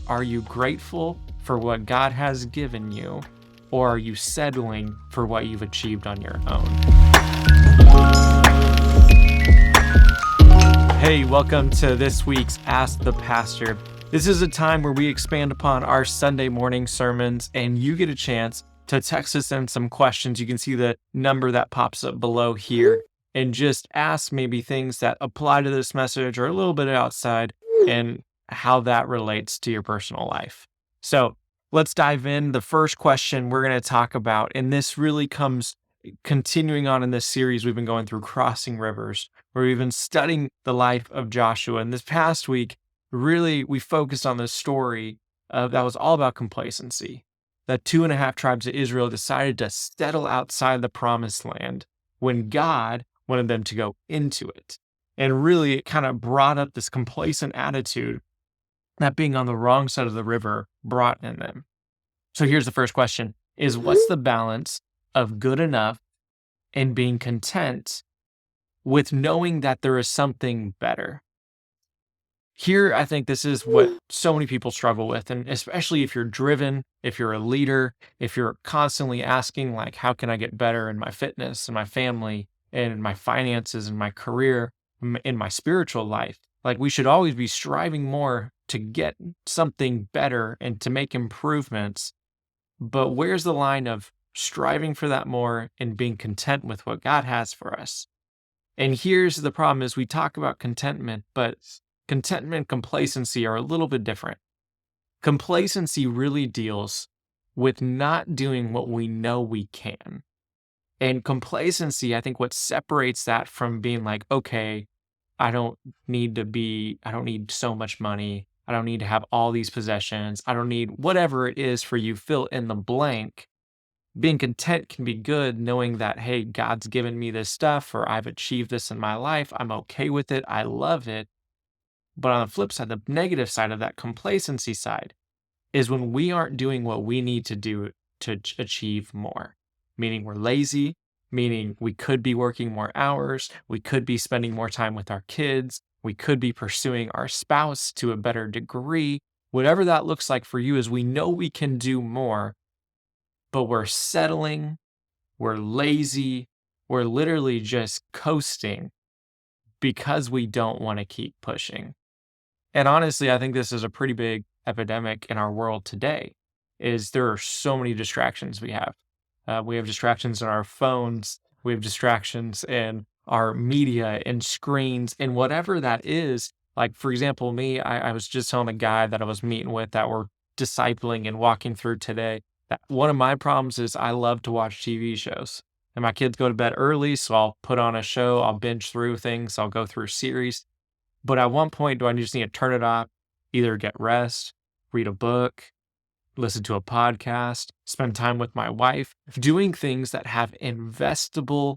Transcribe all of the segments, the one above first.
Are you grateful for what God has given you, or are you settling for what you've achieved on your own? Hey, welcome to this week's Ask the Pastor. This is a time where we expand upon our Sunday morning sermons, and you get a chance to text us in some questions. You can see the number that pops up below here, and just ask maybe things that apply to this message or a little bit outside, and how that relates to your personal life. So let's dive in. The first question we're going to talk about, and this really comes continuing on in this series we've been going through, Crossing Rivers, where we've been studying the life of Joshua. And this past week, really, we focused on this story that was all about complacency. That 2.5 tribes of Israel decided to settle outside the promised land when God wanted them to go into it. And really, it kind of brought up this complacent attitude that being on the wrong side of the river brought in them. So here's the first question is, what's the balance of good enough and being content with knowing that there is something better? Here, I think this is what so many people struggle with, and especially if you're driven, if you're a leader, if you're constantly asking, like, how can I get better in my fitness and my family and my finances and my career, in my spiritual life. Like, we should always be striving more to get something better and to make improvements. But where's the line of striving for that more and being content with what God has for us? And here's the problem is we talk about contentment, but contentment and complacency are a little bit different. Complacency really deals with not doing what we know we can. And complacency, I think what separates that from being like, okay, I don't need so much money. I don't need to have all these possessions. I don't need whatever it is for you, fill in the blank. Being content can be good, knowing that, hey, God's given me this stuff, or I've achieved this in my life. I'm okay with it. I love it. But on the flip side, the negative side of that complacency side is when we aren't doing what we need to do to achieve more, meaning we're lazy, meaning we could be working more hours, we could be spending more time with our kids, we could be pursuing our spouse to a better degree. Whatever that looks like for you is we know we can do more, but we're settling, we're lazy, we're literally just coasting because we don't want to keep pushing. And honestly, I think this is a pretty big epidemic in our world today, is there are so many distractions we have. We have distractions in our phones, we have distractions in our media and screens and whatever that is. Like, for example, me, I was just telling a guy that I was meeting with that we're discipling and walking through today, that one of my problems is I love to watch TV shows. And my kids go to bed early, so I'll put on a show, I'll binge through things, I'll go through series. But at one point, do I just need to turn it off, either get rest, read a book, listen to a podcast, spend time with my wife, doing things that have investable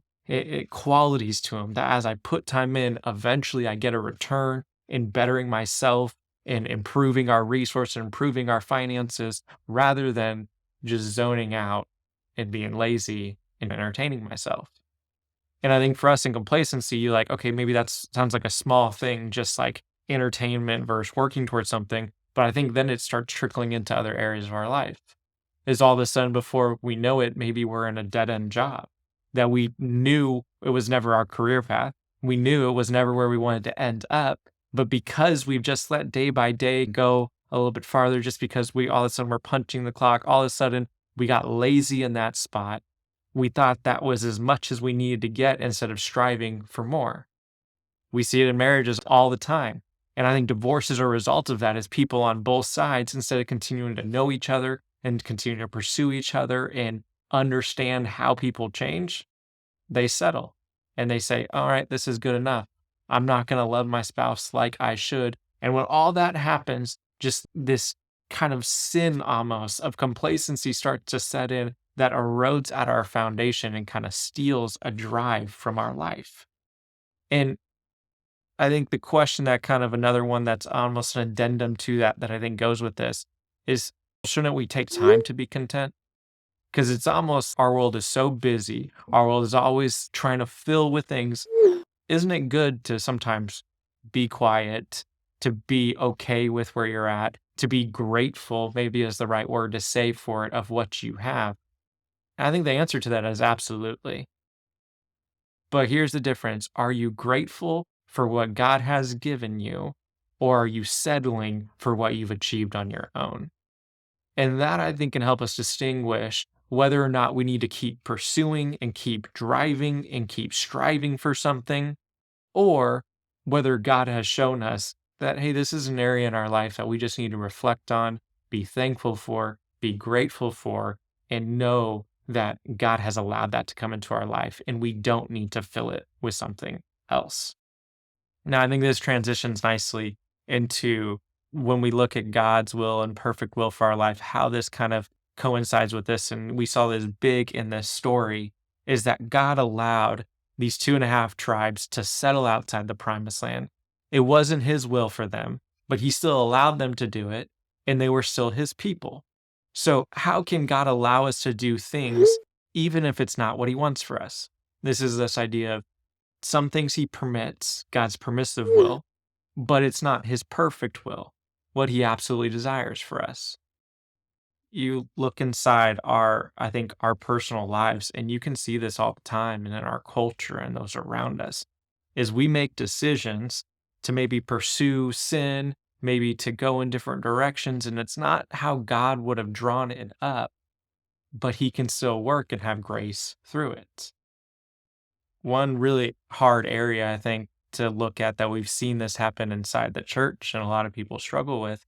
qualities to them, that as I put time in, eventually I get a return in bettering myself and improving our resources, improving our finances, rather than just zoning out and being lazy and entertaining myself. And I think for us in complacency, you're like, okay, maybe that sounds like a small thing, just like entertainment versus working towards something. But I think then it starts trickling into other areas of our life. Is all of a sudden, before we know it, maybe we're in a dead-end job that we knew it was never our career path. We knew it was never where we wanted to end up. But because we've just let day by day go a little bit farther, just because we all of a sudden we're punching the clock, all of a sudden we got lazy in that spot. We thought that was as much as we needed to get instead of striving for more. We see it in marriages all the time. And I think divorce is a result of that, as people on both sides, instead of continuing to know each other and continue to pursue each other and understand how people change, they settle and they say, all right, this is good enough. I'm not going to love my spouse like I should. And when all that happens, just this kind of sin almost of complacency starts to set in that erodes at our foundation and kind of steals a drive from our life. And I think the question that kind of another one that's almost an addendum to that I think goes with this is, shouldn't we take time to be content? Because it's almost, our world is so busy. Our world is always trying to fill with things. Isn't it good to sometimes be quiet, to be okay with where you're at, to be grateful, maybe is the right word to say for it, of what you have? And I think the answer to that is absolutely. But here's the difference. Are you grateful for what God has given you, or are you settling for what you've achieved on your own? And that, I think, can help us distinguish whether or not we need to keep pursuing and keep driving and keep striving for something, or whether God has shown us that, hey, this is an area in our life that we just need to reflect on, be thankful for, be grateful for, and know that God has allowed that to come into our life and we don't need to fill it with something else. Now, I think this transitions nicely into when we look at God's will and perfect will for our life, how this kind of coincides with this. And we saw this big in this story is that God allowed these 2.5 tribes to settle outside the promised land. It wasn't his will for them, but he still allowed them to do it, and they were still his people. So, how can God allow us to do things even if it's not what he wants for us? This is this idea of some things he permits, God's permissive will, but it's not his perfect will, what he absolutely desires for us. You look inside I think, our personal lives, and you can see this all the time and in our culture and those around us, is we make decisions to maybe pursue sin, maybe to go in different directions, and it's not how God would have drawn it up, but he can still work and have grace through it. One really hard area, I think, to look at that we've seen this happen inside the church and a lot of people struggle with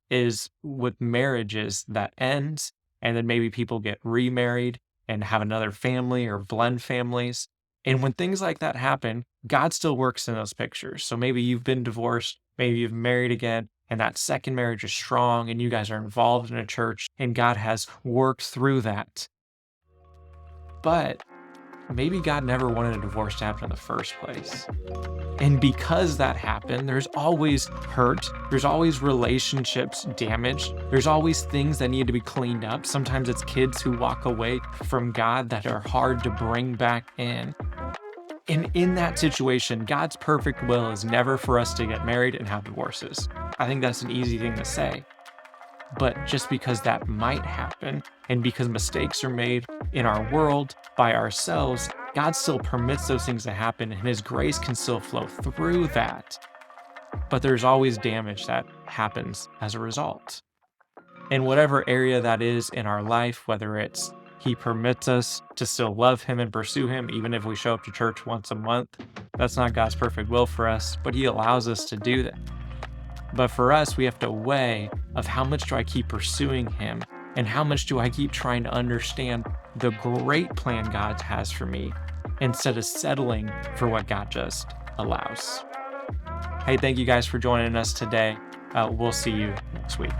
is with marriages that ends and then maybe people get remarried and have another family or blend families. And when things like that happen, God still works in those pictures. So maybe you've been divorced, maybe you've married again, and that second marriage is strong and you guys are involved in a church and God has worked through that. But maybe God never wanted a divorce to happen in the first place. And because that happened, there's always hurt, there's always relationships damaged, there's always things that need to be cleaned up. Sometimes it's kids who walk away from God that are hard to bring back in. And in that situation, God's perfect will is never for us to get married and have divorces. I think that's an easy thing to say. But just because that might happen, and because mistakes are made in our world by ourselves, God still permits those things to happen, and his grace can still flow through that. But there's always damage that happens as a result. In whatever area that is in our life, whether it's he permits us to still love him and pursue him, even if we show up to church once a month, that's not God's perfect will for us, but he allows us to do that. But for us, we have to weigh of how much do I keep pursuing him and how much do I keep trying to understand the great plan God has for me instead of settling for what God just allows. Hey, thank you guys for joining us today. We'll see you next week.